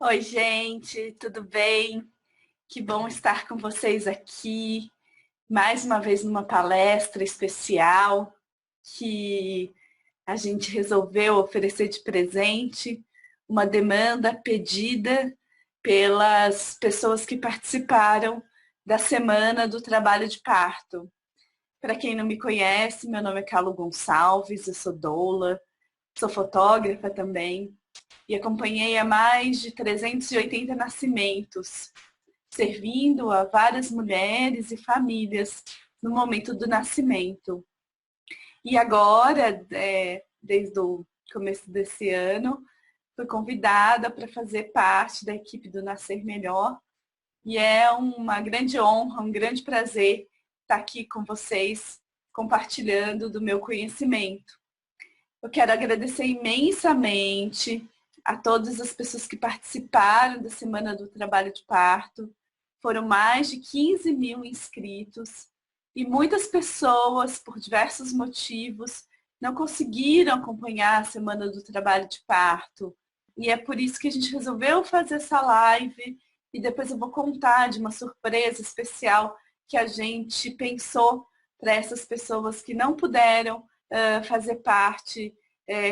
Oi, gente, tudo bem? Que bom estar com vocês aqui, mais uma vez numa palestra especial que a gente resolveu oferecer de presente, uma demanda pedida pelas pessoas que participaram da Semana do Trabalho de Parto. Para quem não me conhece, meu nome é Carlo Gonçalves, eu sou doula, sou fotógrafa também e acompanhei há mais de 380 nascimentos, servindo a várias mulheres e famílias no momento do nascimento. E agora, desde o começo desse ano, fui convidada para fazer parte da equipe do Nascer Melhor e é uma grande honra, um grande prazer estar aqui com vocês, compartilhando do meu conhecimento. Eu quero agradecer imensamente a todas as pessoas que participaram da Semana do Trabalho de Parto. Foram mais de 15 mil inscritos e muitas pessoas, por diversos motivos, não conseguiram acompanhar a Semana do Trabalho de Parto. E é por isso que a gente resolveu fazer essa live e depois eu vou contar de uma surpresa especial que a gente pensou para essas pessoas que não puderam fazer parte,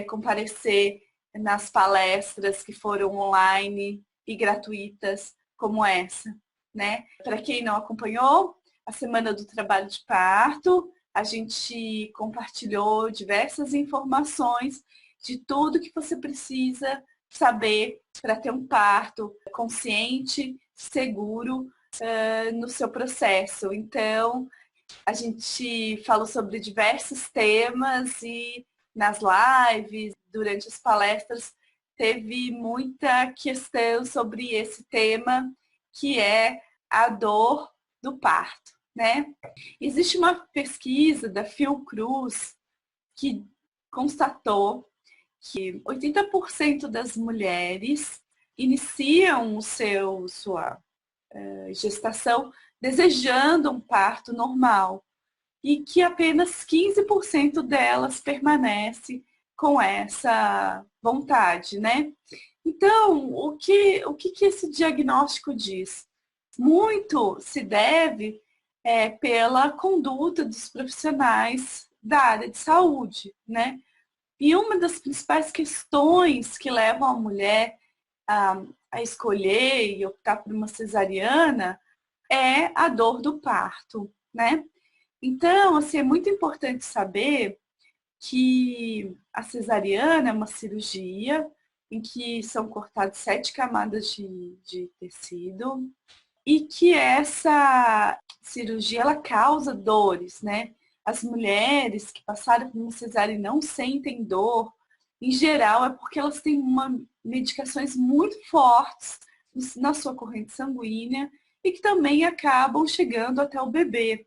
comparecer nas palestras que foram online e gratuitas como essa, né? Para quem não acompanhou, a Semana do Trabalho de Parto, a gente compartilhou diversas informações de tudo que você precisa saber para ter um parto consciente, seguro no seu processo. Então, a gente falou sobre diversos temas e nas lives, durante as palestras, teve muita questão sobre esse tema, que é a dor do parto, né? Existe uma pesquisa da Fiocruz que constatou que 80% das mulheres iniciam sua gestação desejando um parto normal e que apenas 15% delas permanece com essa vontade, né? Então, o que esse diagnóstico diz? Muito se deve pela conduta dos profissionais da área de saúde, né? E uma das principais questões que levam a mulher a escolher e optar por uma cesariana é a dor do parto, né? Então, assim, é muito importante saber que a cesariana é uma cirurgia em que são cortadas 7 camadas de tecido e que essa cirurgia ela causa dores, né? As mulheres que passaram por uma cesárea e não sentem dor, em geral, é porque elas têm medicações muito fortes na sua corrente sanguínea e que também acabam chegando até o bebê.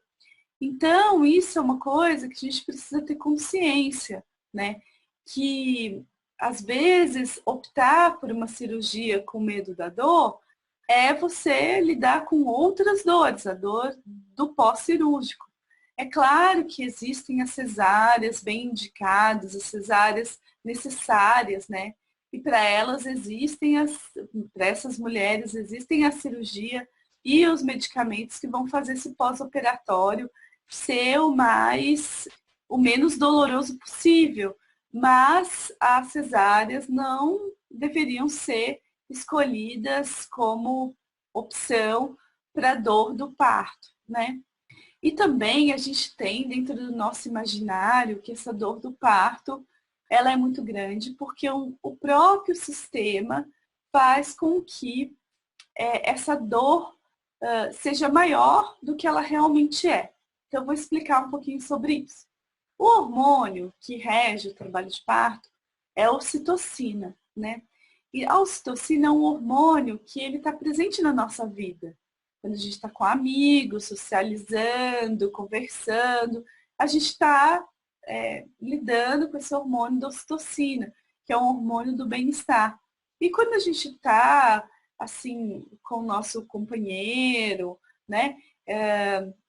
Então, isso é uma coisa que a gente precisa ter consciência, né? Que, às vezes, optar por uma cirurgia com medo da dor é você lidar com outras dores, a dor do pós-cirúrgico. É claro que existem as cesáreas bem indicadas, as cesáreas necessárias, né? E para elas existem para essas mulheres existem a cirurgia e os medicamentos que vão fazer esse pós-operatório ser o menos doloroso possível. Mas as cesáreas não deveriam ser escolhidas como opção para a dor do parto, né? E também a gente tem dentro do nosso imaginário que essa dor do parto ela é muito grande porque o próprio sistema faz com que essa dor seja maior do que ela realmente é. Então, eu vou explicar um pouquinho sobre isso. O hormônio que rege o trabalho de parto é a ocitocina, né? E a ocitocina é um hormônio que ele está presente na nossa vida. Quando a gente está com amigos, socializando, conversando, a gente está lidando com esse hormônio da ocitocina, que é um hormônio do bem-estar. E quando a gente está assim com o nosso companheiro, né,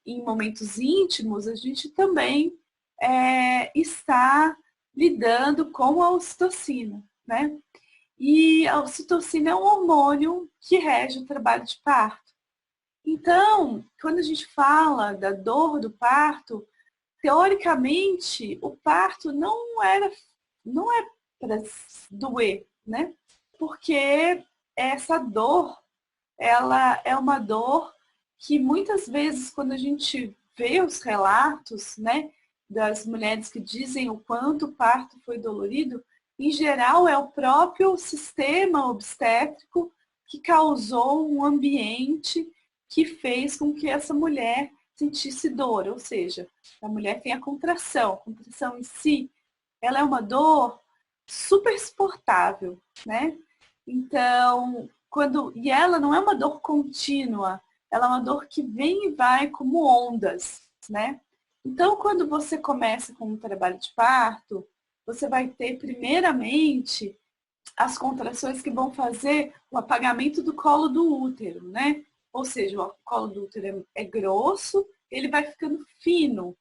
em momentos íntimos, a gente também está lidando com a ocitocina, né? E a ocitocina é um hormônio que rege o trabalho de parto. Então, quando a gente fala da dor do parto, teoricamente, o parto não é para doer, né? Porque essa dor, ela é uma dor que muitas vezes, quando a gente vê os relatos, né, das mulheres que dizem o quanto o parto foi dolorido, em geral é o próprio sistema obstétrico que causou um ambiente que fez com que essa mulher sentisse dor, ou seja, a mulher tem a contração em si, ela é uma dor super suportável, né? Então, e ela não é uma dor contínua, ela é uma dor que vem e vai como ondas, né? Então, quando você começa com um trabalho de parto, você vai ter primeiramente as contrações que vão fazer o apagamento do colo do útero, né? Ou seja, o colo do útero é grosso, ele vai ficando fino.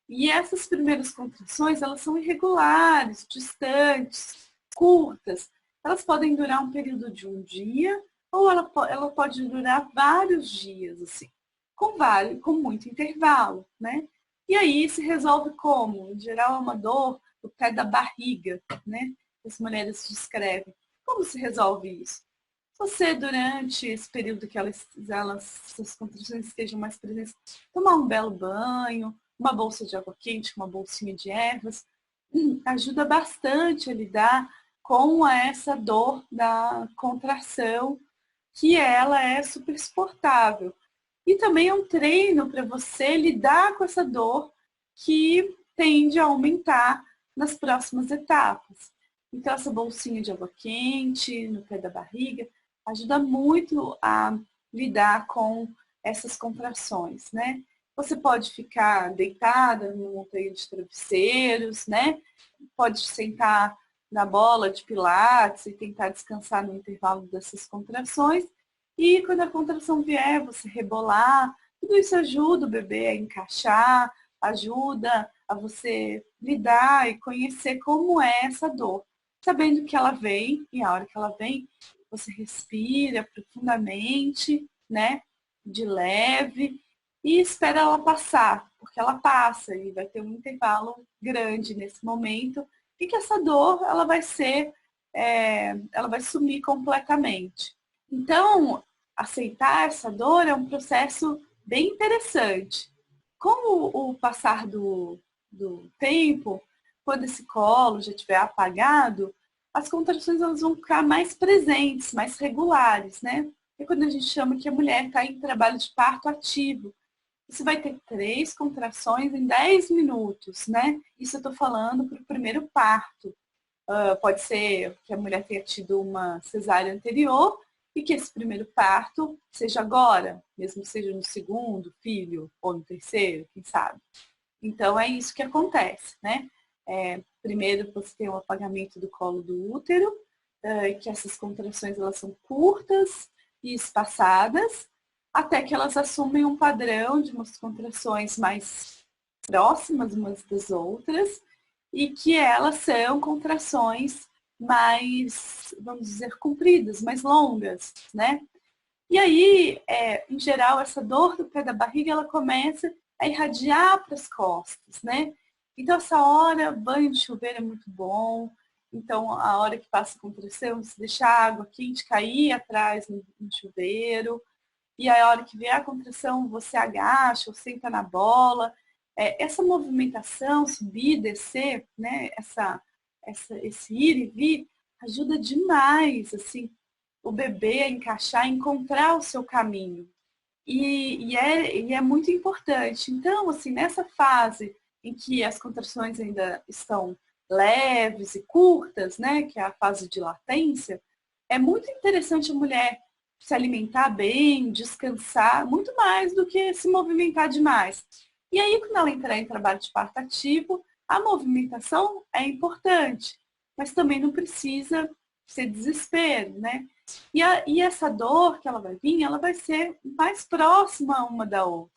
E essas primeiras contrações, elas são irregulares, distantes, curtas. Elas podem durar um período de um dia ou ela pode durar vários dias, assim, com muito intervalo, né? E aí se resolve como? Em geral é uma dor do pé da barriga, né? As mulheres descrevem. Como se resolve isso? Você, durante esse período que essas contrações estejam mais presentes, tomar um belo banho, uma bolsa de água quente, uma bolsinha de ervas, ajuda bastante a lidar com essa dor da contração, que ela é super suportável. E também é um treino para você lidar com essa dor que tende a aumentar nas próximas etapas. Então, essa bolsinha de água quente no pé da barriga ajuda muito a lidar com essas contrações, né? Você pode ficar deitada numa montanha de travesseiros, né? Pode sentar na bola de pilates e tentar descansar no intervalo dessas contrações. E quando a contração vier, você rebolar. Tudo isso ajuda o bebê a encaixar, ajuda a você lidar e conhecer como é essa dor. Sabendo que ela vem, e a hora que ela vem, você respira profundamente, né? De leve, e espera ela passar, porque ela passa e vai ter um intervalo grande nesse momento, e que essa dor ela vai ela vai sumir completamente. Então, aceitar essa dor é um processo bem interessante. Com o passar do tempo, quando esse colo já estiver apagado, as contrações elas vão ficar mais presentes, mais regulares, né? É quando a gente chama que a mulher está em trabalho de parto ativo. Você vai ter 3 contrações em 10 minutos, né? Isso eu estou falando para o primeiro parto. Pode ser que a mulher tenha tido uma cesárea anterior e que esse primeiro parto seja agora, mesmo que seja no segundo filho ou no terceiro, quem sabe. Então é isso que acontece, né? Primeiro você tem o apagamento do colo do útero, que essas contrações elas são curtas e espaçadas, até que elas assumem um padrão de umas contrações mais próximas umas das outras e que elas são contrações mais, vamos dizer, compridas, mais longas, né? E aí, em geral, essa dor do pé da barriga, ela começa a irradiar para as costas, né? Então, essa hora, banho de chuveiro é muito bom. Então, a hora que passa a contração, você deixa a água quente cair atrás no chuveiro. E aí, a hora que vier a contração, você agacha ou senta na bola. Essa movimentação, subir, descer, né? Esse ir e vir, ajuda demais, assim, o bebê a encaixar, a encontrar o seu caminho. E é muito importante. Então, assim, nessa fase em que as contrações ainda estão leves e curtas, né, que é a fase de latência, é muito interessante a mulher se alimentar bem, descansar, muito mais do que se movimentar demais. E aí, quando ela entrar em trabalho de parto ativo, a movimentação é importante, mas também não precisa ser desespero, né? E essa dor que ela vai vir, ela vai ser mais próxima uma da outra.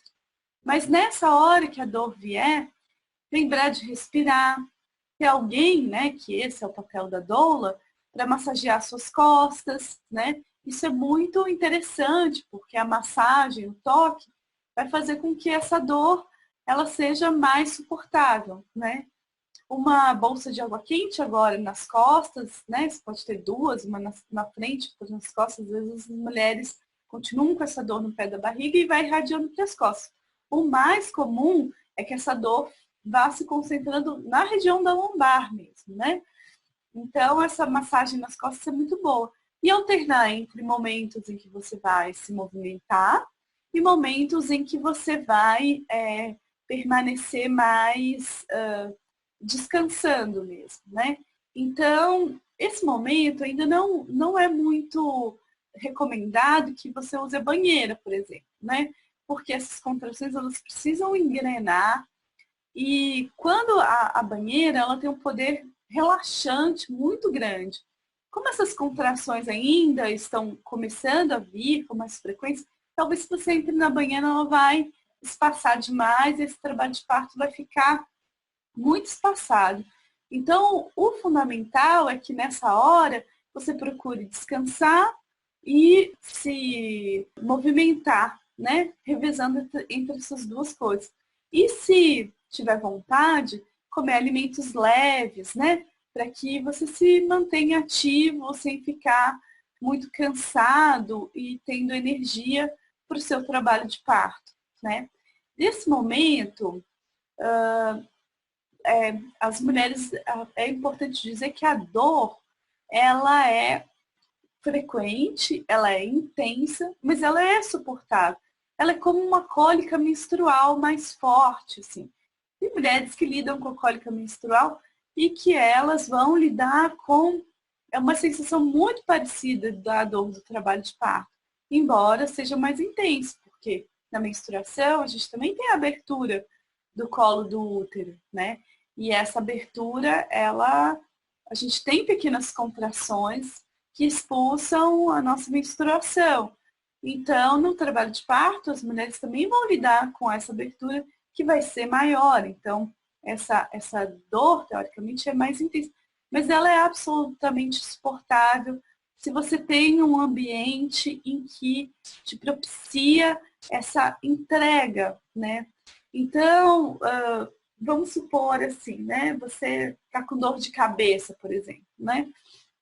Mas nessa hora que a dor vier, lembrar de respirar, ter alguém, né, que esse é o papel da doula, para massagear suas costas, né? Isso é muito interessante, porque a massagem, o toque, vai fazer com que essa dor ela seja mais suportável, né? Uma bolsa de água quente agora nas costas, né? Você pode ter duas, uma na frente, outra nas costas. Às vezes as mulheres continuam com essa dor no pé da barriga e vai irradiando para as costas. O mais comum é que essa dor vá se concentrando na região da lombar mesmo, né? Então, essa massagem nas costas é muito boa. E alternar entre momentos em que você vai se movimentar e momentos em que você vai permanecer mais descansando mesmo, né? Então, esse momento ainda não é muito recomendado que você use a banheira, por exemplo, né? Porque essas contrações, elas precisam engrenar e quando a banheira, ela tem um poder relaxante muito grande. Como essas contrações ainda estão começando a vir com mais frequência, talvez se você entre na banheira, ela vai espaçar demais e esse trabalho de parto vai ficar muito espaçado. Então, o fundamental é que nessa hora você procure descansar e se movimentar, né? Revezando entre essas duas coisas. E se tiver vontade, comer alimentos leves, né? Para que você se mantenha ativo sem ficar muito cansado e tendo energia para o seu trabalho de parto, né? Nesse momento, as mulheres, é importante dizer que a dor, ela é frequente, ela é intensa, mas ela é suportável. Ela é como uma cólica menstrual mais forte, assim. Tem mulheres que lidam com a cólica menstrual e que elas vão lidar com uma sensação muito parecida da dor do trabalho de parto, embora seja mais intenso, porque na menstruação a gente também tem a abertura do colo do útero, né? E essa abertura, a gente tem pequenas contrações que expulsam a nossa menstruação. Então, no trabalho de parto, as mulheres também vão lidar com essa abertura que vai ser maior. Então, essa dor, teoricamente, é mais intensa. Mas ela é absolutamente suportável se você tem um ambiente em que te propicia essa entrega, né? Então, vamos supor assim, né? Você está com dor de cabeça, por exemplo, né?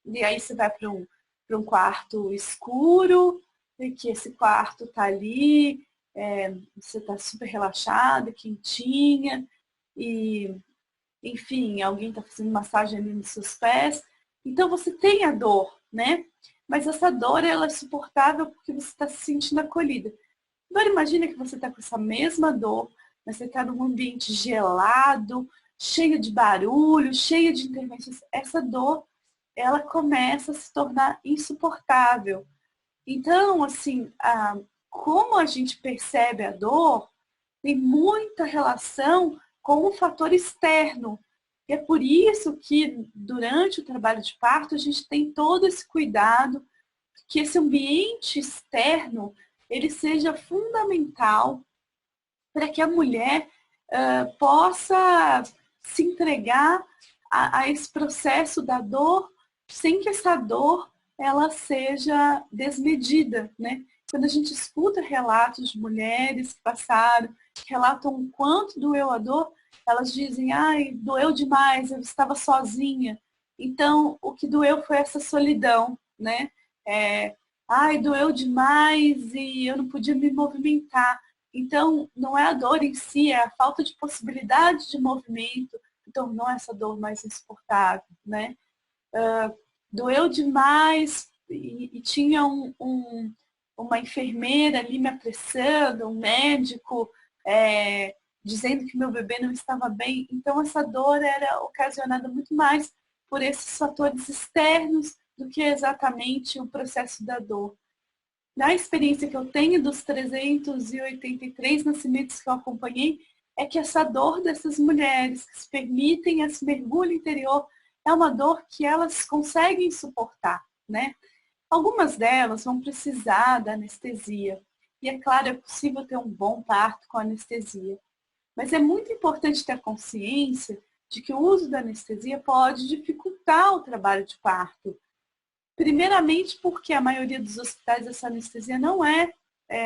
E aí você vai para um quarto escuro, e que esse quarto está ali, você está super relaxada, quentinha, e, enfim, alguém está fazendo massagem ali nos seus pés. Então você tem a dor, né? Mas essa dor, ela é suportável porque você está se sentindo acolhida. Agora imagina que você está com essa mesma dor, mas você está num ambiente gelado, cheio de barulho, cheio de intervenções. Essa dor, ela começa a se tornar insuportável. Então, assim, como a gente percebe a dor, tem muita relação com o fator externo. E é por isso que, durante o trabalho de parto, a gente tem todo esse cuidado que esse ambiente externo ele seja fundamental para que a mulher possa se entregar a esse processo da dor sem que essa dor ela seja desmedida, né? Quando a gente escuta relatos de mulheres que passaram, que relatam o quanto doeu a dor, elas dizem, ai, doeu demais, eu estava sozinha. Então, o que doeu foi essa solidão, né? Ai, doeu demais e eu não podia me movimentar. Então, não é a dor em si, é a falta de possibilidade de movimento que tornou essa dor mais insuportável, né? Doeu demais e tinha uma enfermeira ali me apressando, um médico dizendo que meu bebê não estava bem. Então, essa dor era ocasionada muito mais por esses fatores externos do que exatamente o processo da dor. Na experiência que eu tenho dos 383 nascimentos que eu acompanhei, é que essa dor dessas mulheres que se permitem esse mergulho interior é uma dor que elas conseguem suportar, né? Algumas delas vão precisar da anestesia. E é claro, é possível ter um bom parto com anestesia. Mas é muito importante ter a consciência de que o uso da anestesia pode dificultar o trabalho de parto. Primeiramente porque a maioria dos hospitais essa anestesia não é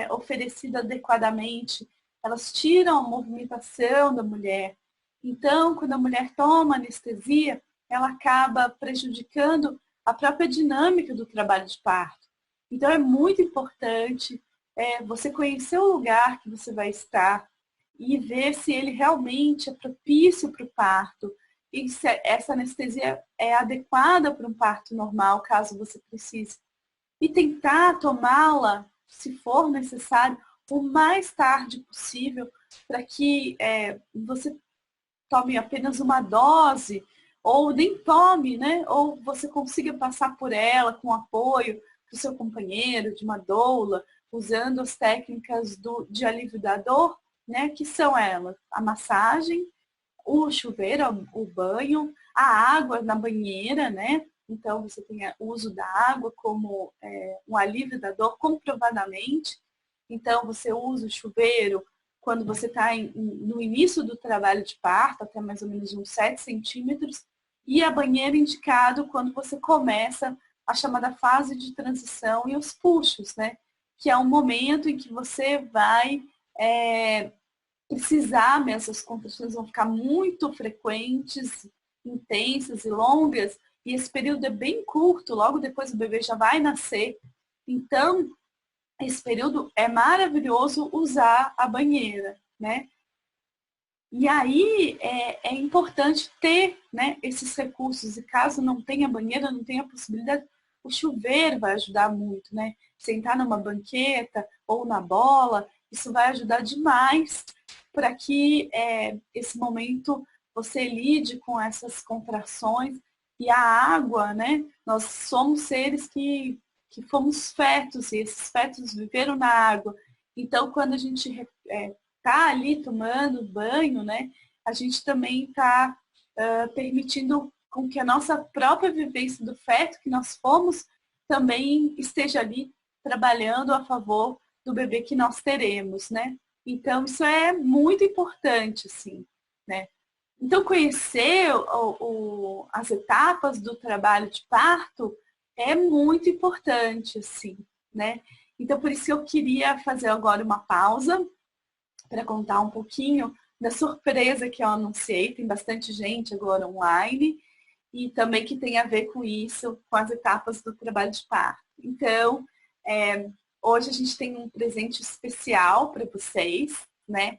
oferecida adequadamente. Elas tiram a movimentação da mulher. Então, quando a mulher toma anestesia, ela acaba prejudicando a própria dinâmica do trabalho de parto. Então, é muito importante você conhecer o lugar que você vai estar e ver se ele realmente é propício para o parto e se essa anestesia é adequada para um parto normal, caso você precise. E tentar tomá-la, se for necessário, o mais tarde possível, para que você tome apenas uma dose, ou nem tome, né? Ou você consiga passar por ela com apoio do seu companheiro, de uma doula, usando as técnicas de alívio da dor, né? Que são elas, a massagem, o chuveiro, o banho, a água na banheira, né? Então, você tem o uso da água como um alívio da dor comprovadamente. Então, você usa o chuveiro quando você está no início do trabalho de parto, até mais ou menos uns 7 centímetros, e a banheira indicado quando você começa a chamada fase de transição e os puxos, né? Que é um momento em que você vai precisar mesmo, as contrações vão ficar muito frequentes, intensas e longas, e esse período é bem curto, logo depois o bebê já vai nascer. Então, esse período é maravilhoso usar a banheira, né? E aí é importante ter, né, esses recursos, e caso não tenha banheira, não tenha possibilidade, o chuveiro vai ajudar muito, né? Sentar numa banqueta ou na bola, isso vai ajudar demais para que esse momento você lide com essas contrações. E a água, né? Nós somos seres que fomos fetos, e esses fetos viveram na água. Então, quando a gente está ali tomando banho, né? A gente também está permitindo com que a nossa própria vivência do feto que nós fomos também esteja ali trabalhando a favor do bebê que nós teremos, né? Então, isso é muito importante, assim, né? Então, conhecer as etapas do trabalho de parto é muito importante, assim, né? Então, por isso eu queria fazer agora uma pausa para contar um pouquinho da surpresa que eu anunciei. Tem bastante gente agora online e também que tem a ver com isso, com as etapas do trabalho de parto. Então, hoje a gente tem um presente especial para vocês, né?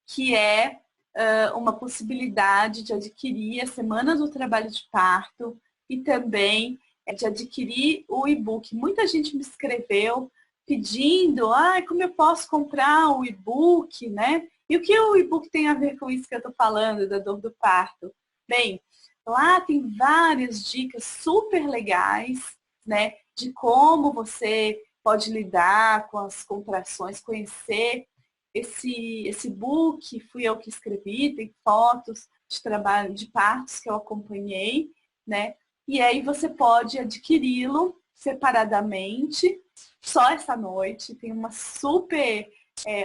Que é uma possibilidade de adquirir a Semana do Trabalho de Parto e também de adquirir o e-book. Muita gente me escreveu pedindo, como eu posso comprar o e-book, né? E o que o e-book tem a ver com isso que eu estou falando, da dor do parto? Bem, lá tem várias dicas super legais, né? De como você pode lidar com as contrações, conhecer esse book, fui eu que escrevi, tem fotos de trabalho de partos que eu acompanhei, né? E aí você pode adquiri-lo separadamente, só essa noite, tem uma super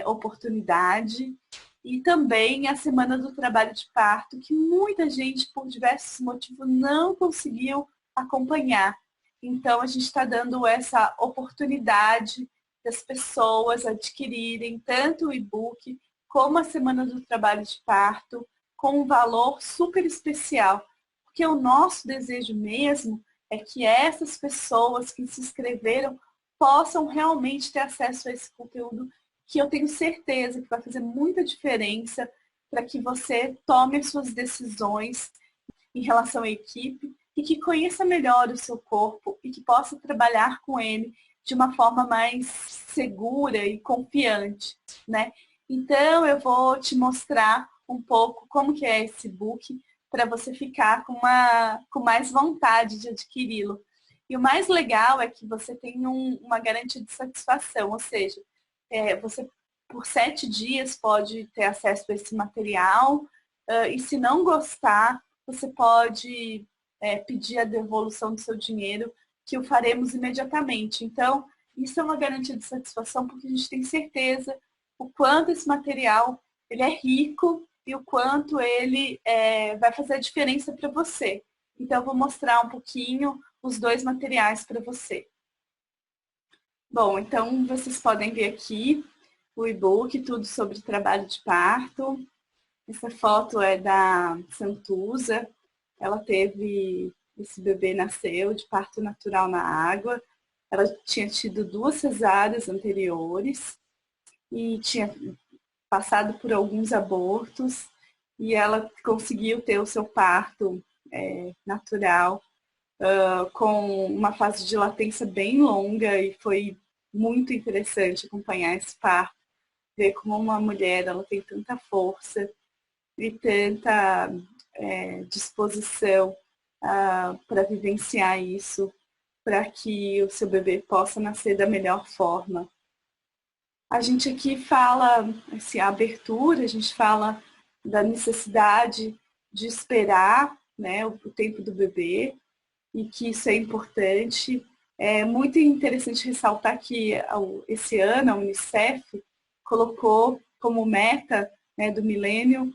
oportunidade. E também a Semana do Trabalho de Parto, que muita gente, por diversos motivos, não conseguiu acompanhar. Então, a gente está dando essa oportunidade das pessoas adquirirem tanto o e-book como a Semana do Trabalho de Parto, com um valor super especial. Porque o nosso desejo mesmo é que essas pessoas que se inscreveram possam realmente ter acesso a esse conteúdo, que eu tenho certeza que vai fazer muita diferença para que você tome as suas decisões em relação à equipe e que conheça melhor o seu corpo e que possa trabalhar com ele de uma forma mais segura e confiante, né? Então, eu vou te mostrar um pouco como que é esse book para você ficar com mais vontade de adquiri-lo. E o mais legal é que você tem uma garantia de satisfação, ou seja, você por 7 dias pode ter acesso a esse material e se não gostar, você pode pedir a devolução do seu dinheiro, que o faremos imediatamente. Então, isso é uma garantia de satisfação, porque a gente tem certeza o quanto esse material ele é rico e o quanto ele vai fazer a diferença para você. Então, eu vou mostrar um pouquinho os dois materiais para você. Bom, então vocês podem ver aqui o e-book, tudo sobre trabalho de parto. Essa foto é da Santuza. Ela teve, esse bebê nasceu de parto natural na água. Ela tinha tido 2 cesáreas anteriores e tinha passado por alguns abortos. E ela conseguiu ter o seu parto natural, com uma fase de latência bem longa, e foi muito interessante acompanhar esse parto, ver como uma mulher ela tem tanta força e tanta disposição para vivenciar isso, para que o seu bebê possa nascer da melhor forma. A gente aqui fala, assim, a abertura, a gente fala da necessidade de esperar, né, o tempo do bebê, e que isso é importante. É muito interessante ressaltar que esse ano a Unicef colocou como meta, né, do milênio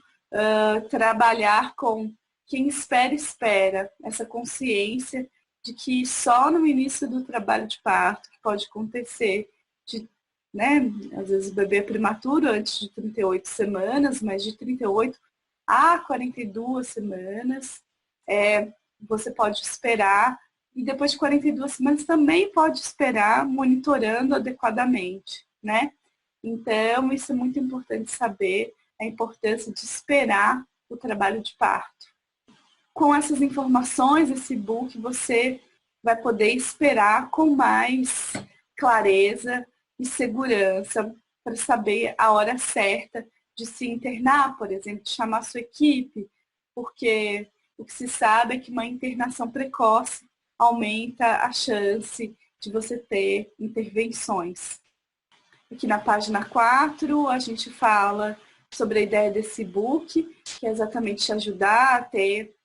trabalhar com quem espera, espera. Essa consciência de que só no início do trabalho de parto que pode acontecer, né, às vezes o bebê é prematuro antes de 38 semanas, mas de 38 a 42 semanas, você pode esperar, e depois de 42 semanas também pode esperar monitorando adequadamente, né? Então, isso é muito importante saber, a importância de esperar o trabalho de parto. Com essas informações, esse book, você vai poder esperar com mais clareza e segurança para saber a hora certa de se internar, por exemplo, de chamar a sua equipe, porque o que se sabe é que uma internação precoce aumenta a chance de você ter intervenções. Aqui na página 4, a gente fala sobre a ideia desse book, que é exatamente te ajudar a ter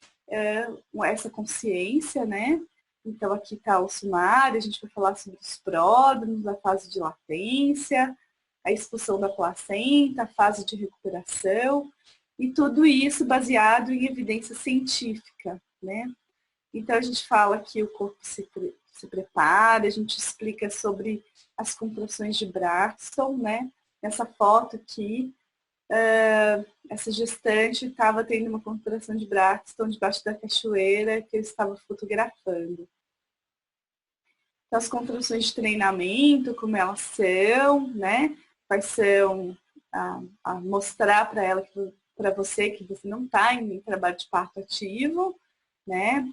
essa consciência, né? Então, aqui está o sumário, a gente vai falar sobre os pródromos, a fase de latência, a expulsão da placenta, a fase de recuperação, e tudo isso baseado em evidência científica, né? Então, a gente fala que o corpo se prepara, a gente explica sobre as contrações de Braxton, né? Nessa foto aqui, essa gestante estava tendo uma contração de Braxton debaixo da cachoeira que eu estava fotografando. Então, as contrações de treinamento, como elas são, né? Quais são, a mostrar para ela, para você que você não está em trabalho de parto ativo, né?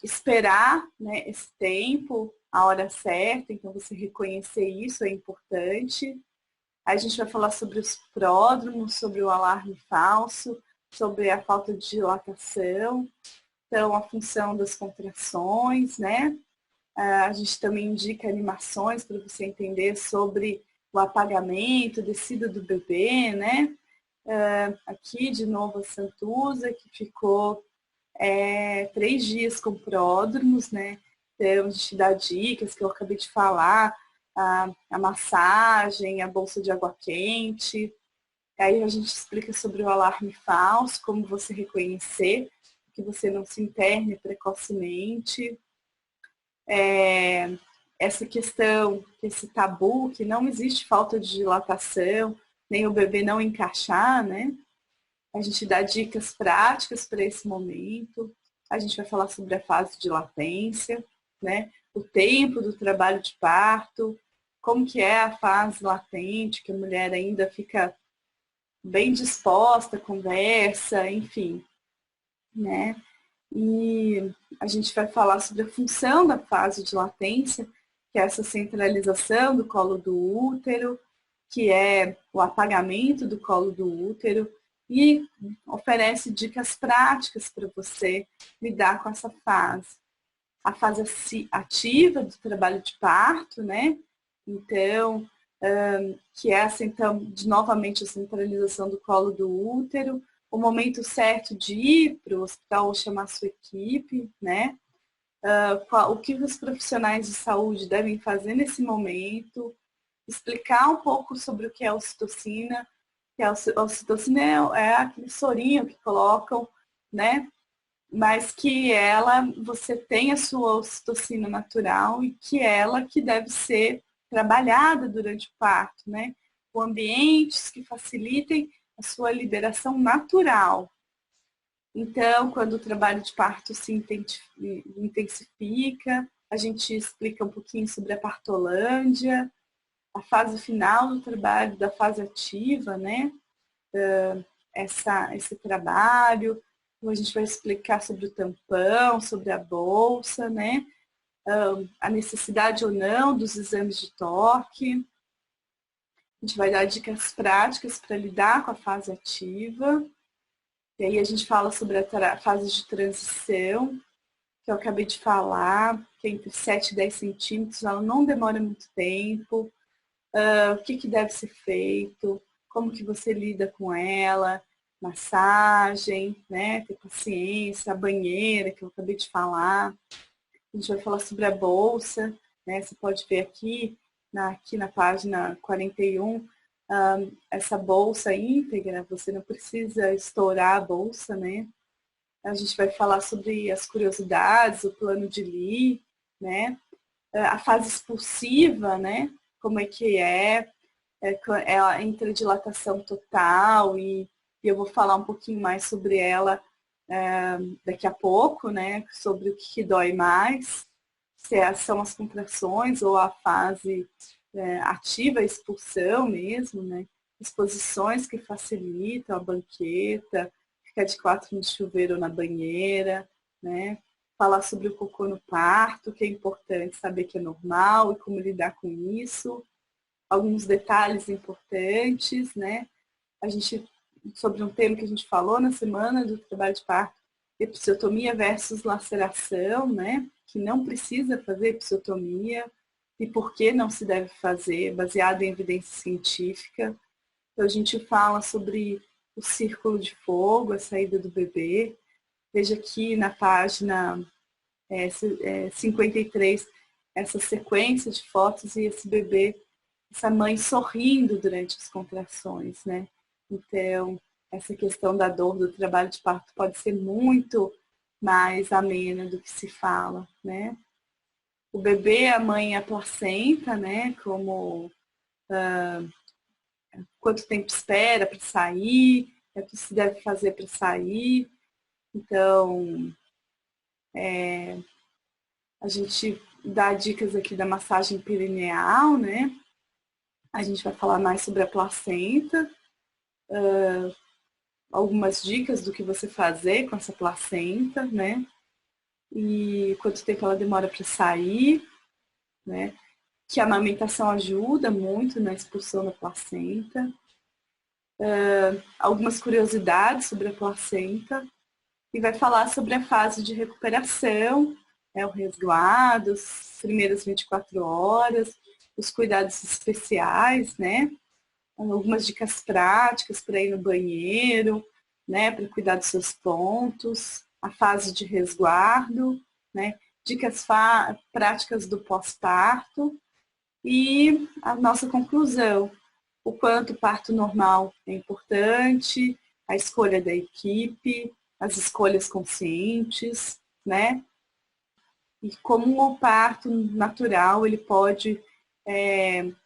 Esperar, né, esse tempo, a hora certa, então você reconhecer isso é importante. Aí a gente vai falar sobre os pródromos, sobre o alarme falso, sobre a falta de dilatação, então a função das contrações, né? A gente também indica animações para você entender sobre o apagamento, descida do bebê, né? Aqui de novo a Santuza, que ficou 3 dias com pródromos, né? Então, a gente dá dicas que eu acabei de falar, a massagem, a bolsa de água quente. Aí a gente explica sobre o alarme falso, como você reconhecer, que você não se interne precocemente. Essa questão, esse tabu, que não existe falta de dilatação, nem o bebê não encaixar, né? A gente dá dicas práticas para esse momento. A gente vai falar sobre a fase de latência, né? O tempo do trabalho de parto, como que é a fase latente, que a mulher ainda fica bem disposta, conversa, enfim, né? E a gente vai falar sobre a função da fase de latência, que é essa centralização do colo do útero, que é o apagamento do colo do útero, e oferece dicas práticas para você lidar com essa fase. A fase ativa do trabalho de parto, né? Então, que é essa, então, novamente a centralização do colo do útero, o momento certo de ir para o hospital ou chamar a sua equipe, né? O que os profissionais de saúde devem fazer nesse momento, explicar um pouco sobre o que é a ocitocina, que a ocitocina é aquele sorinho que colocam, né, mas que você tem a sua ocitocina natural e que ela que deve ser trabalhada durante o parto, né? Com ambientes que facilitem a sua liberação natural. Então, quando o trabalho de parto se intensifica, a gente explica um pouquinho sobre a partolândia, a fase final do trabalho, da fase ativa, né? Esse trabalho. Então, a gente vai explicar sobre o tampão, sobre a bolsa, né? A necessidade ou não dos exames de toque. A gente vai dar dicas práticas para lidar com a fase ativa. E aí a gente fala sobre a fase de transição, que eu acabei de falar, que é entre 7 e 10 centímetros, ela não demora muito tempo. O que deve ser feito, como que você lida com ela, massagem, né? Ter paciência, a banheira, que eu acabei de falar. A gente vai falar sobre a bolsa, né? Você pode ver aqui na página 41, essa bolsa íntegra, você não precisa estourar a bolsa, né? A gente vai falar sobre as curiosidades, o plano de Lee, né? A fase expulsiva, né? Como é que ela entra em dilatação total e eu vou falar um pouquinho mais sobre ela daqui a pouco, né? Sobre o que dói mais, se são as contrações ou a fase ativa, a expulsão mesmo, né? Exposições que facilitam a banqueta, ficar de 4 no chuveiro ou na banheira, né? Falar sobre o cocô no parto, que é importante saber que é normal e como lidar com isso. Alguns detalhes importantes, né? Sobre um tema que a gente falou na semana do trabalho de parto, episiotomia versus laceração, né? Que não precisa fazer episiotomia e por que não se deve fazer, baseado em evidência científica. Então, a gente fala sobre o círculo de fogo, a saída do bebê. Veja aqui na página 53, essa sequência de fotos e esse bebê, essa mãe sorrindo durante as contrações, né? Então, essa questão da dor do trabalho de parto pode ser muito mais amena do que se fala, né? O bebê, a mãe, a placenta, né? Como quanto tempo espera para sair, o que se deve fazer para sair. Então, a gente dá dicas aqui da massagem perineal, né? A gente vai falar mais sobre a placenta, algumas dicas do que você fazer com essa placenta, né? E quanto tempo ela demora para sair, né? Que a amamentação ajuda muito na expulsão da placenta. Algumas curiosidades sobre a placenta. E vai falar sobre a fase de recuperação, o resguardo, as primeiras 24 horas, os cuidados especiais, né? Algumas dicas práticas para ir no banheiro, né? Para cuidar dos seus pontos, a fase de resguardo, né? Dicas práticas do pós-parto e a nossa conclusão, o quanto o parto normal é importante, a escolha da equipe, as escolhas conscientes, né? E como o parto natural ele pode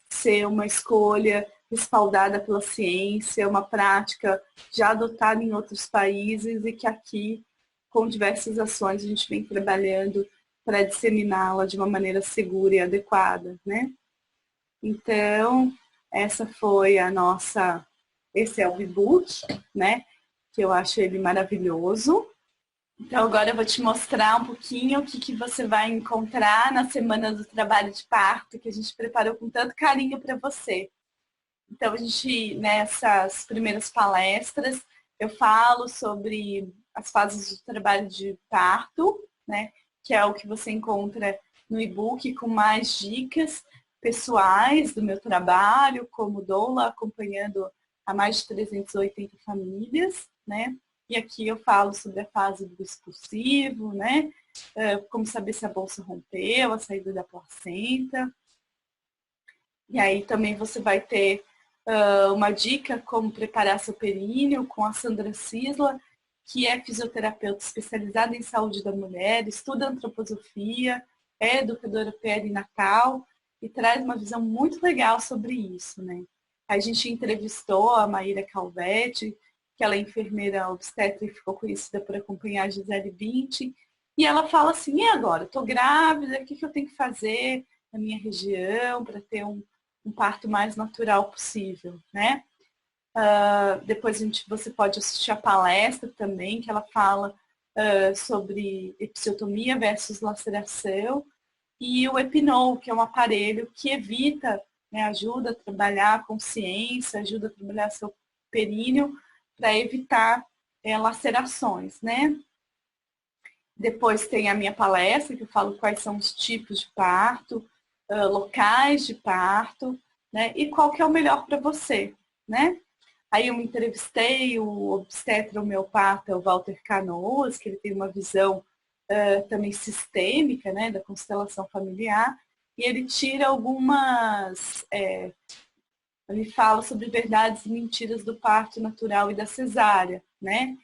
ser uma escolha respaldada pela ciência, uma prática já adotada em outros países e que aqui, com diversas ações, a gente vem trabalhando para disseminá-la de uma maneira segura e adequada, né? Então, esse é o e-book, né? Que eu acho ele maravilhoso. Então, agora eu vou te mostrar um pouquinho o que você vai encontrar na Semana do Trabalho de Parto, que a gente preparou com tanto carinho para você. Então, nessas primeiras palestras, eu falo sobre as fases do trabalho de parto, né? Que é o que você encontra no e-book com mais dicas pessoais do meu trabalho, como doula, acompanhando a mais de 380 famílias, né? E aqui eu falo sobre a fase do expulsivo, né? Como saber se a bolsa rompeu, a saída da placenta. E aí também você vai ter uma dica como preparar seu períneo com a Sandra Cisla, que é fisioterapeuta especializada em saúde da mulher, estuda antroposofia, é educadora perinatal e traz uma visão muito legal sobre isso, né? A gente entrevistou a Maíra Calvetti, que ela é enfermeira obstetra e ficou conhecida por acompanhar a Gisele Bündchen, e ela fala assim, e agora? Estou grávida, o que eu tenho que fazer na minha região para ter um parto mais natural possível, né? Depois você pode assistir a palestra também, que ela fala sobre episiotomia versus laceração, e o Epinou, que é um aparelho que evita, né, ajuda a trabalhar a consciência, ajuda a trabalhar seu períneo para evitar lacerações, né? Depois tem a minha palestra, que eu falo quais são os tipos de parto, locais de parto, né? E qual que é o melhor para você, né? Aí eu me entrevistei o obstetra homeopata, o Walter Canoas, que ele tem uma visão também sistêmica, né, da constelação familiar, e ele tira algumas... ele fala sobre verdades e mentiras do parto natural e da cesárea, né?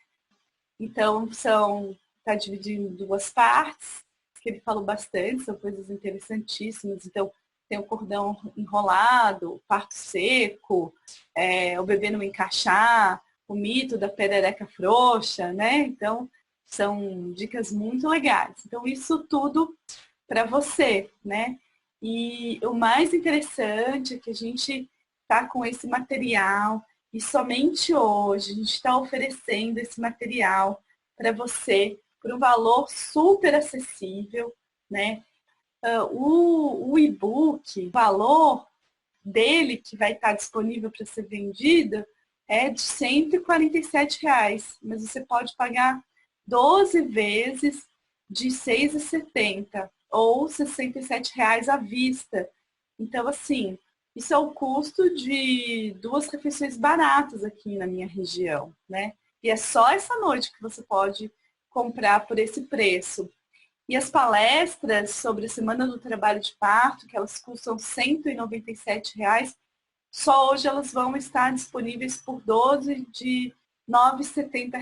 Então, está dividido em duas partes, que ele falou bastante, são coisas interessantíssimas. Então, tem o cordão enrolado, o parto seco, o bebê não encaixar, o mito da perereca frouxa, né? Então, são dicas muito legais. Então, isso tudo para você, né? E o mais interessante é que a gente está com esse material e somente hoje a gente está oferecendo esse material para você por um valor super acessível, né? O e-book, o valor dele que vai estar disponível para ser vendido é de R$ 147, mas você pode pagar 12 vezes de R$ 6,70 ou R$ 67 à vista. Então, assim, isso é o custo de 2 refeições baratas aqui na minha região, né? E é só essa noite que você pode comprar por esse preço. E as palestras sobre a Semana do Trabalho de Parto, que elas custam R$ 197, só hoje elas vão estar disponíveis por 12 de R$ 970,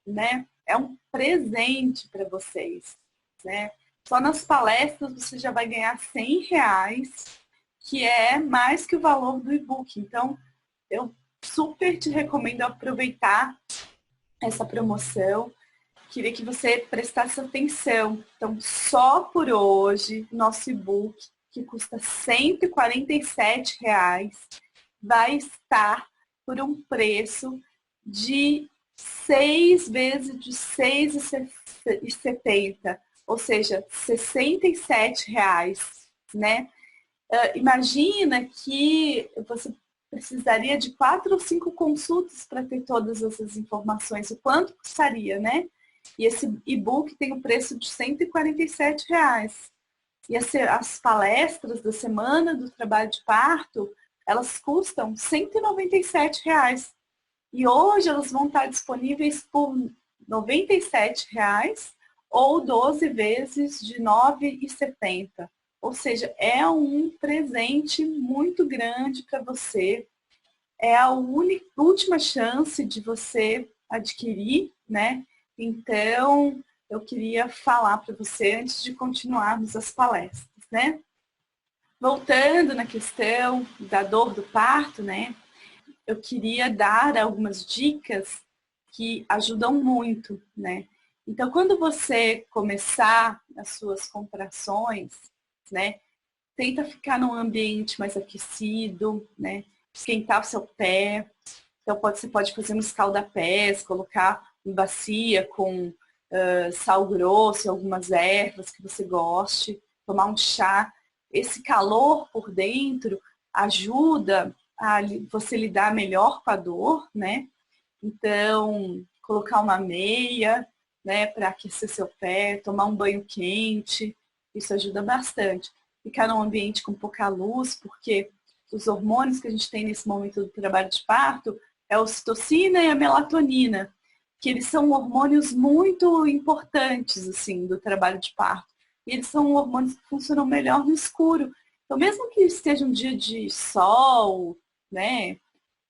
né? É um presente para vocês, né? Só nas palestras você já vai ganhar R$ 100, que é mais que o valor do e-book. Então, eu super te recomendo aproveitar essa promoção. Queria que você prestasse atenção. Então, só por hoje, nosso e-book, que custa R$ 147, vai estar por um preço de 6 vezes de R$ 6,70, ou seja, R$ 67, né? Imagina que você precisaria de 4 ou 5 consultas para ter todas essas informações. O quanto custaria, né? E esse e-book tem o preço de R$ 147. E as palestras da Semana do Trabalho de Parto, elas custam R$ 197. E hoje elas vão estar disponíveis por R$ 97 ou 12 vezes de R$ 9,70. Ou seja, é um presente muito grande para você. É a última chance de você adquirir, né? Então, eu queria falar para você antes de continuarmos as palestras, né? Voltando na questão da dor do parto, né? Eu queria dar algumas dicas que ajudam muito, né? Então, quando você começar as suas contrações, né? Tenta ficar num ambiente mais aquecido, né? Esquentar o seu pé. Então, você pode fazer um escalda-pés, colocar em bacia com sal grosso e algumas ervas que você goste, tomar um chá. Esse calor por dentro ajuda a você lidar melhor com a dor, né? Então, colocar uma meia, né, para aquecer seu pé, tomar um banho quente, isso ajuda bastante. Ficar num ambiente com pouca luz, porque os hormônios que a gente tem nesse momento do trabalho de parto é a ocitocina e a melatonina, que eles são hormônios muito importantes, assim, do trabalho de parto. E eles são hormônios que funcionam melhor no escuro. Então, mesmo que esteja um dia de sol, né,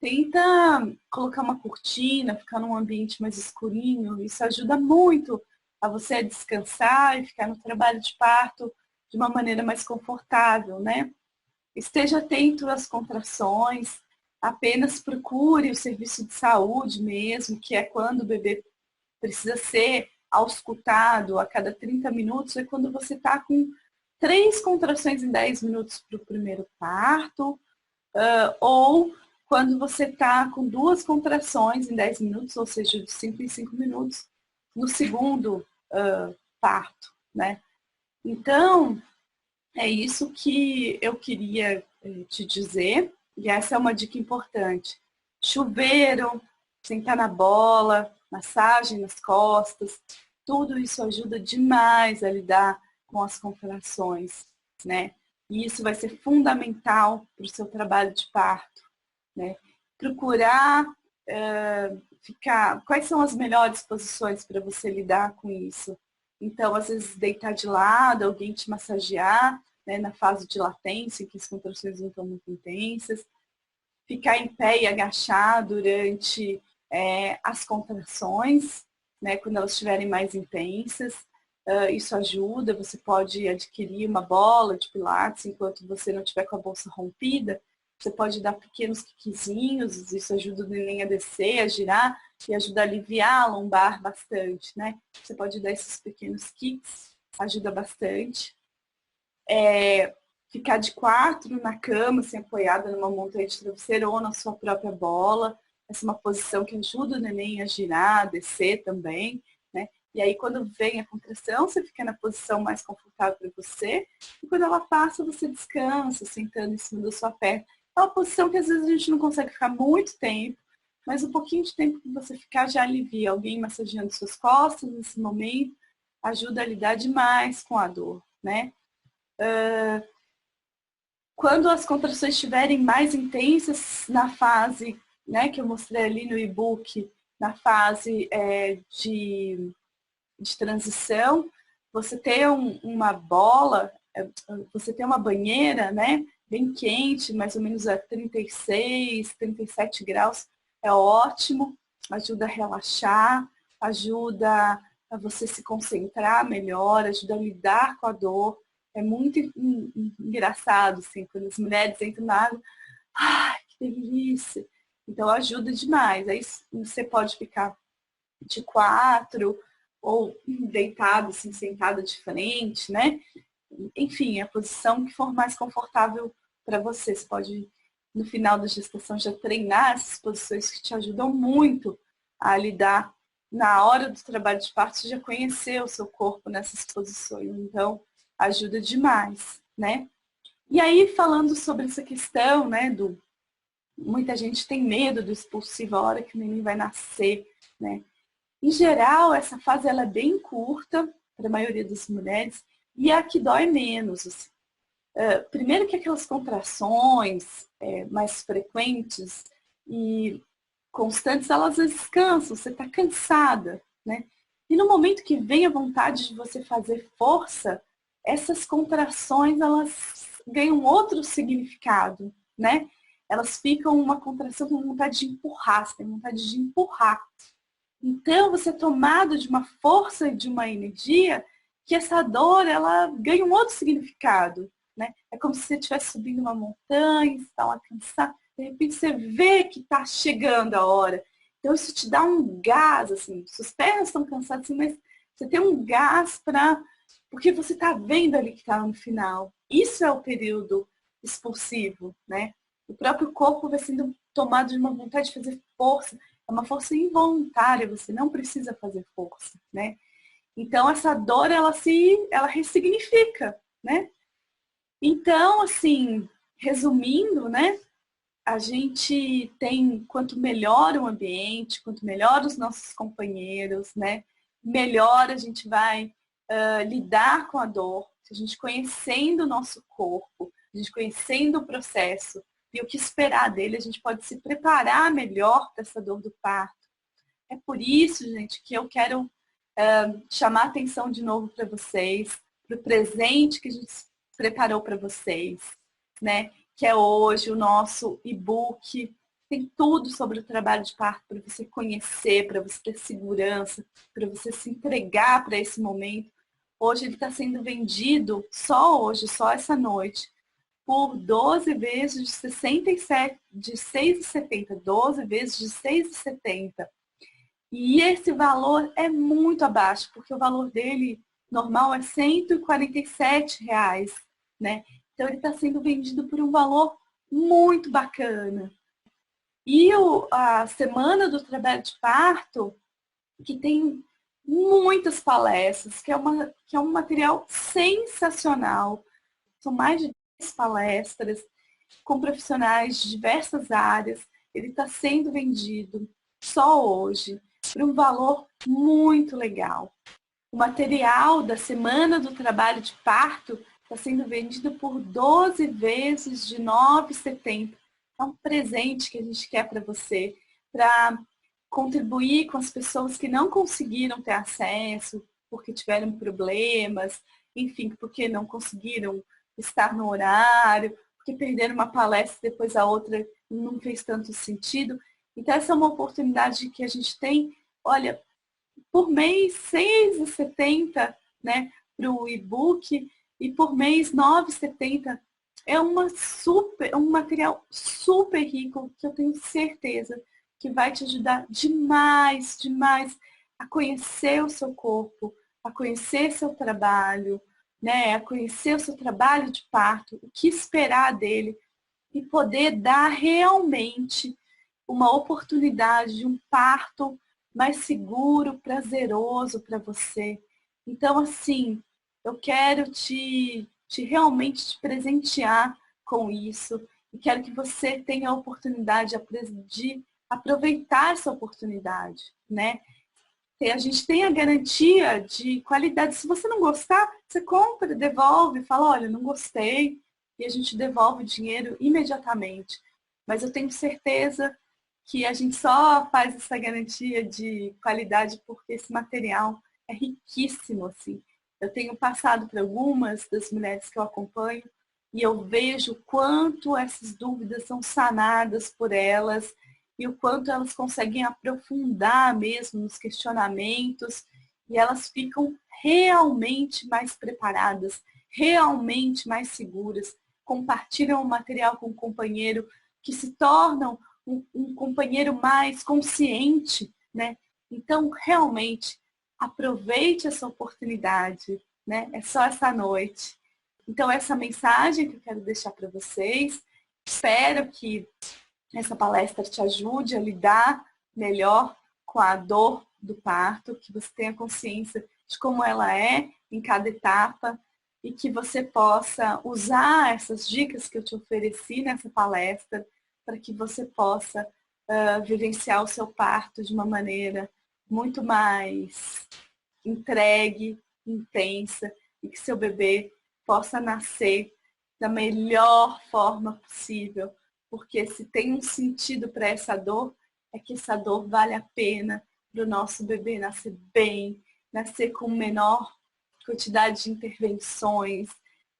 tenta colocar uma cortina, ficar num ambiente mais escurinho. Isso ajuda muito a você descansar e ficar no trabalho de parto de uma maneira mais confortável, né? Esteja atento às contrações, apenas procure o serviço de saúde mesmo, que é quando o bebê precisa ser auscultado a cada 30 minutos, é quando você está com 3 contrações em 10 minutos para o primeiro parto, ou quando você está com 2 contrações em 10 minutos, ou seja, de 5 em 5 minutos, no segundo parto, né? Então, é isso que eu queria te dizer, e essa é uma dica importante. Chuveiro, sentar na bola, massagem nas costas, tudo isso ajuda demais a lidar com as contrações, né? E isso vai ser fundamental para o seu trabalho de parto, né? Procurar ficar... Quais são as melhores posições para você lidar com isso? Então, às vezes, deitar de lado, alguém te massagear, né, na fase de latência, em que as contrações não estão muito intensas. Ficar em pé e agachar durante as contrações, né, quando elas estiverem mais intensas. Isso ajuda, você pode adquirir uma bola de pilates enquanto você não estiver com a bolsa rompida. Você pode dar pequenos quiquezinhos, isso ajuda o neném a descer, a girar e ajuda a aliviar a lombar bastante, né? Você pode dar esses pequenos kicks, ajuda bastante. Ficar de 4 na cama, assim, apoiada numa montanha de travesseiro ou na sua própria bola. Essa é uma posição que ajuda o neném a girar, a descer também, né? E aí, quando vem a contração, você fica na posição mais confortável para você. E quando ela passa, você descansa, sentando em cima da sua perna. É uma posição que às vezes a gente não consegue ficar muito tempo, mas um pouquinho de tempo que você ficar já alivia. Alguém massageando suas costas nesse momento ajuda a lidar demais com a dor, né? Quando as contrações estiverem mais intensas na fase, né, que eu mostrei ali no e-book, na fase de transição, você ter uma bola, você ter uma banheira, né, bem quente, mais ou menos a 36, 37 graus, é ótimo, ajuda a relaxar, ajuda a você se concentrar melhor, ajuda a lidar com a dor. É muito engraçado, assim, quando as mulheres entram na água, ai, que delícia! Então ajuda demais. Aí você pode ficar de 4 ou deitado, assim, sentado de frente, né? Enfim, a posição que for mais confortável para você. Você pode, no final da gestação, já treinar essas posições que te ajudam muito a lidar na hora do trabalho de parto, você já conhecer o seu corpo nessas posições. Então, ajuda demais, né? E aí, falando sobre essa questão, né, muita gente tem medo do expulsivo a hora que o neném vai nascer, né? Em geral, essa fase ela é bem curta para a maioria das mulheres e é a que dói menos. Assim. Primeiro que aquelas contrações mais frequentes e constantes, elas às vezes cansam, você está cansada, né? E no momento que vem a vontade de você fazer força, essas contrações, elas ganham outro significado, né? Elas ficam uma contração com vontade de empurrar, você tem vontade de empurrar. Então, você é tomado de uma força e de uma energia que essa dor, ela ganha um outro significado, né? É como se você estivesse subindo uma montanha, está lá cansado, de repente você vê que está chegando a hora. Então, isso te dá um gás, assim, suas pernas estão cansadas, assim, mas você tem um gás para... Porque você está vendo ali que está no final. Isso é o período expulsivo, né? O próprio corpo vai sendo tomado de uma vontade de fazer força. É uma força involuntária, você não precisa fazer força, né? Então, essa dor, ela ressignifica, né? Então, assim, resumindo, né? A gente tem, quanto melhor o ambiente, quanto melhor os nossos companheiros, né? Melhor a gente vai lidar com a dor. A gente conhecendo o nosso corpo, a gente conhecendo o processo e o que esperar dele, a gente pode se preparar melhor para essa dor do parto. É por isso, gente, que eu quero chamar a atenção de novo para vocês, para o presente que a gente preparou para vocês, né? Que é hoje o nosso e-book Tem tudo sobre o trabalho de parto para você conhecer, para você ter segurança, para você se entregar para esse momento. Hoje ele está sendo vendido, só hoje, só essa noite, por 12 vezes de 67, de 6,70. 12 vezes de 6,70. E esse valor é muito abaixo, porque o valor dele normal é R$ 147, né? Então ele está sendo vendido por um valor muito bacana. E a Semana do Trabalho de Parto, que tem muitas palestras, que é um material sensacional. São mais de 10 palestras com profissionais de diversas áreas. Ele está sendo vendido só hoje por um valor muito legal. O material da Semana do Trabalho de Parto está sendo vendido por 12 vezes de R$ 9,70. É um presente que a gente quer para você, para contribuir com as pessoas que não conseguiram ter acesso, porque tiveram problemas, enfim, porque não conseguiram estar no horário, porque perderam uma palestra e depois a outra não fez tanto sentido. Então, essa é uma oportunidade que a gente tem, olha, por mês R$ 6,70, né, para o e-book, e por mês R$ 9,70. É um material super rico que eu tenho certeza que vai te ajudar demais, demais a conhecer o seu corpo, a conhecer seu trabalho, né, a conhecer o seu trabalho de parto, o que esperar dele e poder dar realmente uma oportunidade de um parto mais seguro, prazeroso para você. Então, assim, eu quero realmente te presentear com isso e quero que você tenha a oportunidade de aproveitar essa oportunidade, né? A gente tem a garantia de qualidade. Se você não gostar, você compra, devolve, fala, olha, não gostei, e a gente devolve o dinheiro imediatamente. Mas eu tenho certeza que a gente só faz essa garantia de qualidade porque esse material é riquíssimo, assim. Eu tenho passado por algumas das mulheres que eu acompanho e eu vejo quanto essas dúvidas são sanadas por elas e o quanto elas conseguem aprofundar mesmo nos questionamentos e elas ficam realmente mais preparadas, realmente mais seguras, compartilham o material com o companheiro, que se tornam um companheiro mais consciente, né? Então, realmente, aproveite essa oportunidade, né? É só essa noite. Então, essa mensagem que eu quero deixar para vocês, espero que essa palestra te ajude a lidar melhor com a dor do parto, que você tenha consciência de como ela é em cada etapa e que você possa usar essas dicas que eu te ofereci nessa palestra para que você possa vivenciar o seu parto de uma maneira muito mais entregue, intensa e que seu bebê possa nascer da melhor forma possível. Porque se tem um sentido para essa dor, é que essa dor vale a pena para o nosso bebê nascer bem, nascer com menor quantidade de intervenções,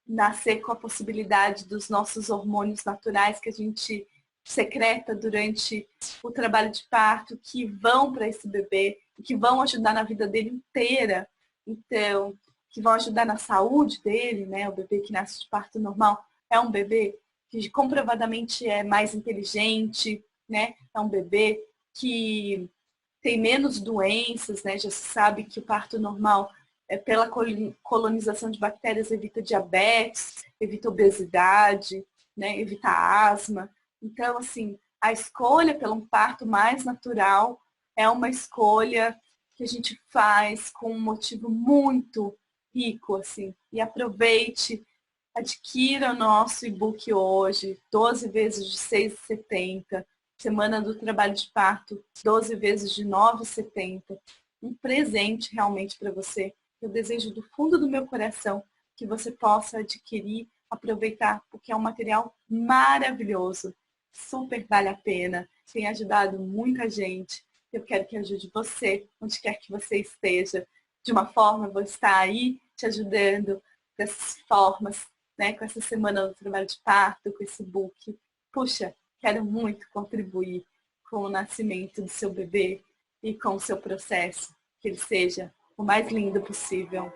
nascer com a possibilidade dos nossos hormônios naturais que a gente secreta durante o trabalho de parto, que vão para esse bebê, que vão ajudar na vida dele inteira. Então, que vão ajudar na saúde dele, né? O bebê que nasce de parto normal é um bebê que comprovadamente é mais inteligente, né? É um bebê que tem menos doenças, né? Já se sabe que o parto normal, pela colonização de bactérias, evita diabetes, evita obesidade, né? Evita asma. Então, assim, a escolha pelo um parto mais natural é uma escolha que a gente faz com um motivo muito rico, assim. E aproveite, adquira o nosso e-book hoje, 12 vezes de R$ 6,70. Semana do Trabalho de Parto, 12 vezes de R$ 9,70. Um presente realmente para você. Eu desejo do fundo do meu coração que você possa adquirir, aproveitar, porque é um material maravilhoso. Super vale a pena. Tem ajudado muita gente. Eu quero que ajude você, onde quer que você esteja. De uma forma, eu vou estar aí te ajudando dessas formas, né? Com essa semana do trabalho de parto, com esse book. Puxa, quero muito contribuir com o nascimento do seu bebê e com o seu processo, que ele seja o mais lindo possível.